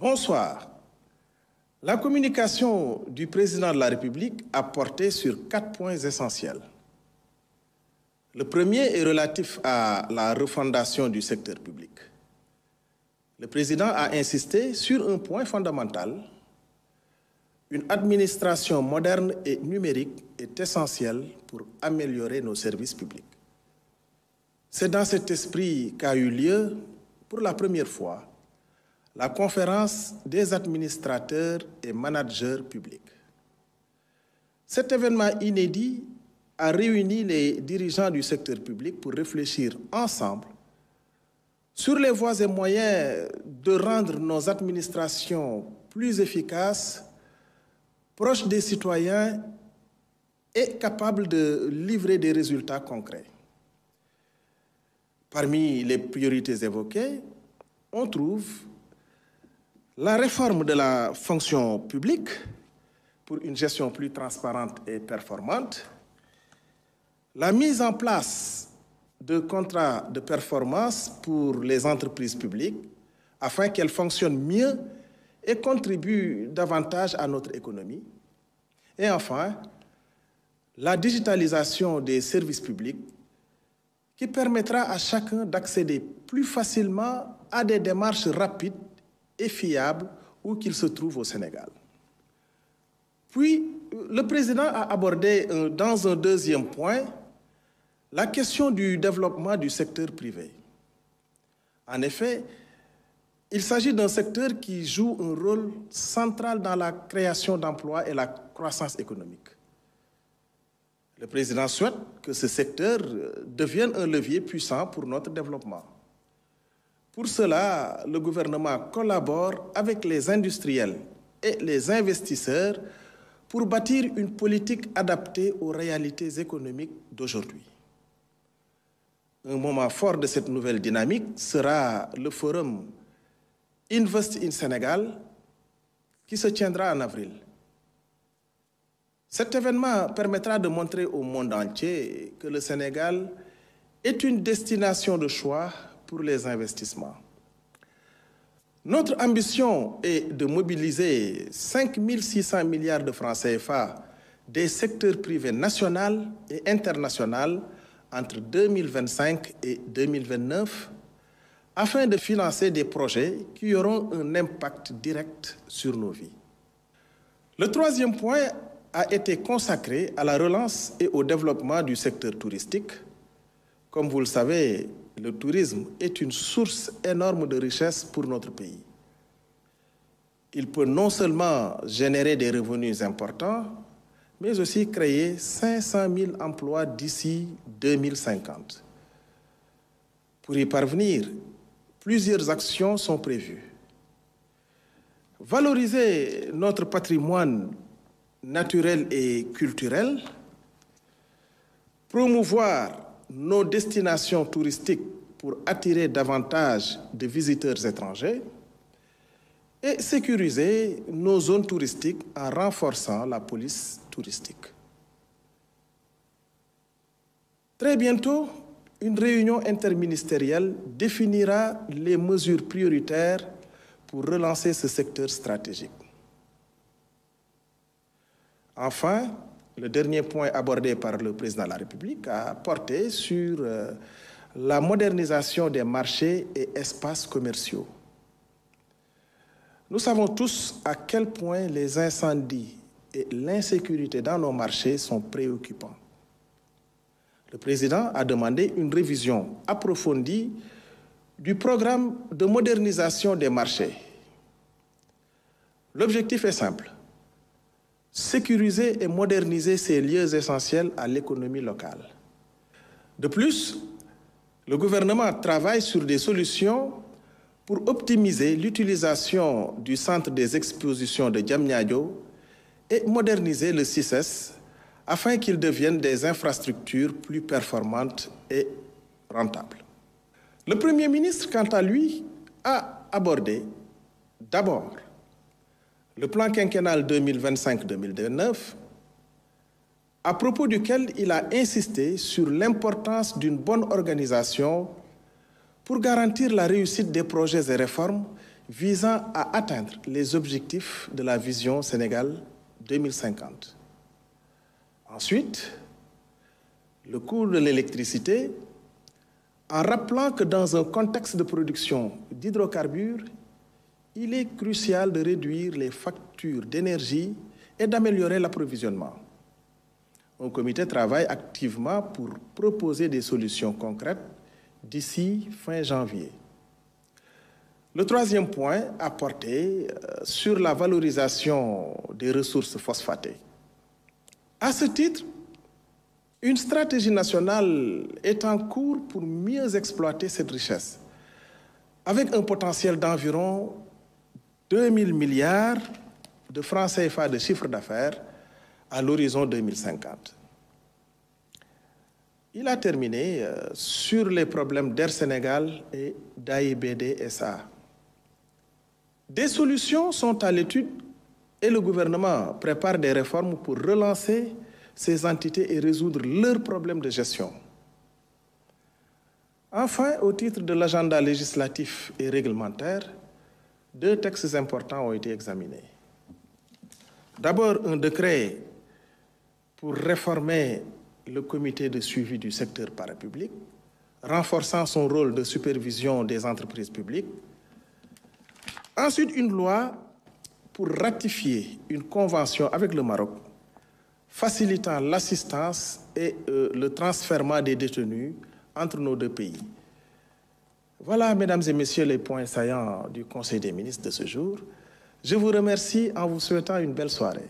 Bonsoir. La communication du président de la République a porté sur 4 points essentiels. Le premier est relatif à la refondation du secteur public. Le président a insisté sur un point fondamental. Une administration moderne et numérique est essentielle pour améliorer nos services publics. C'est dans cet esprit qu'a eu lieu, pour la première fois, la conférence des administrateurs et managers publics. Cet événement inédit a réuni les dirigeants du secteur public pour réfléchir ensemble sur les voies et moyens de rendre nos administrations plus efficaces, proches des citoyens et capables de livrer des résultats concrets. Parmi les priorités évoquées, on trouve la réforme de la fonction publique pour une gestion plus transparente et performante, la mise en place de contrats de performance pour les entreprises publiques afin qu'elles fonctionnent mieux et contribuent davantage à notre économie, et enfin, la digitalisation des services publics qui permettra à chacun d'accéder plus facilement à des démarches rapides et fiable où qu'il se trouve au Sénégal. Puis, le président a abordé dans un deuxième point la question du développement du secteur privé. En effet, il s'agit d'un secteur qui joue un rôle central dans la création d'emplois et la croissance économique. Le président souhaite que ce secteur devienne un levier puissant pour notre développement. Pour cela, le gouvernement collabore avec les industriels et les investisseurs pour bâtir une politique adaptée aux réalités économiques d'aujourd'hui. Un moment fort de cette nouvelle dynamique sera le forum Invest in Sénégal qui se tiendra en avril. Cet événement permettra de montrer au monde entier que le Sénégal est une destination de choix pour les investissements. Notre ambition est de mobiliser 5 600 milliards de francs CFA des secteurs privés national et international entre 2025 et 2029 afin de financer des projets qui auront un impact direct sur nos vies. Le troisième point a été consacré à la relance et au développement du secteur touristique. Comme vous le savez, le tourisme est une source énorme de richesse pour notre pays. Il peut non seulement générer des revenus importants, mais aussi créer 500 000 emplois d'ici 2050. Pour y parvenir, plusieurs actions sont prévues. Valoriser notre patrimoine naturel et culturel, promouvoir nos destinations touristiques pour attirer davantage de visiteurs étrangers et sécuriser nos zones touristiques en renforçant la police touristique. Très bientôt, une réunion interministérielle définira les mesures prioritaires pour relancer ce secteur stratégique. Enfin, le dernier point abordé par le président de la République a porté sur la modernisation des marchés et espaces commerciaux. Nous savons tous à quel point les incendies et l'insécurité dans nos marchés sont préoccupants. Le président a demandé une révision approfondie du programme de modernisation des marchés. L'objectif est simple: sécuriser et moderniser ces lieux essentiels à l'économie locale. De plus, le gouvernement travaille sur des solutions pour optimiser l'utilisation du centre des expositions de Diamniadio et moderniser le CICES afin qu'il devienne des infrastructures plus performantes et rentables. Le Premier ministre, quant à lui, a abordé d'abord le plan quinquennal 2025-2029, à propos duquel il a insisté sur l'importance d'une bonne organisation pour garantir la réussite des projets et réformes visant à atteindre les objectifs de la vision Sénégal 2050. Ensuite, le coût de l'électricité, en rappelant que dans un contexte de production d'hydrocarbures, il est crucial de réduire les factures d'énergie et d'améliorer l'approvisionnement. Un comité travaille activement pour proposer des solutions concrètes d'ici fin janvier. Le troisième point a porté sur la valorisation des ressources phosphatées. À ce titre, une stratégie nationale est en cours pour mieux exploiter cette richesse, avec un potentiel d'environ 2 000 milliards de francs CFA de chiffre d'affaires à l'horizon 2050. Il a terminé sur les problèmes d'Air Sénégal et d'AIBD SA. Des solutions sont à l'étude et le gouvernement prépare des réformes pour relancer ces entités et résoudre leurs problèmes de gestion. Enfin, au titre de l'agenda législatif et réglementaire, 2 textes importants ont été examinés. D'abord, un décret pour réformer le comité de suivi du secteur parapublic, renforçant son rôle de supervision des entreprises publiques. Ensuite, une loi pour ratifier une convention avec le Maroc, facilitant l'assistance et le transfèrement des détenus entre nos 2 pays. Voilà, mesdames et messieurs, les points saillants du Conseil des ministres de ce jour. Je vous remercie en vous souhaitant une belle soirée.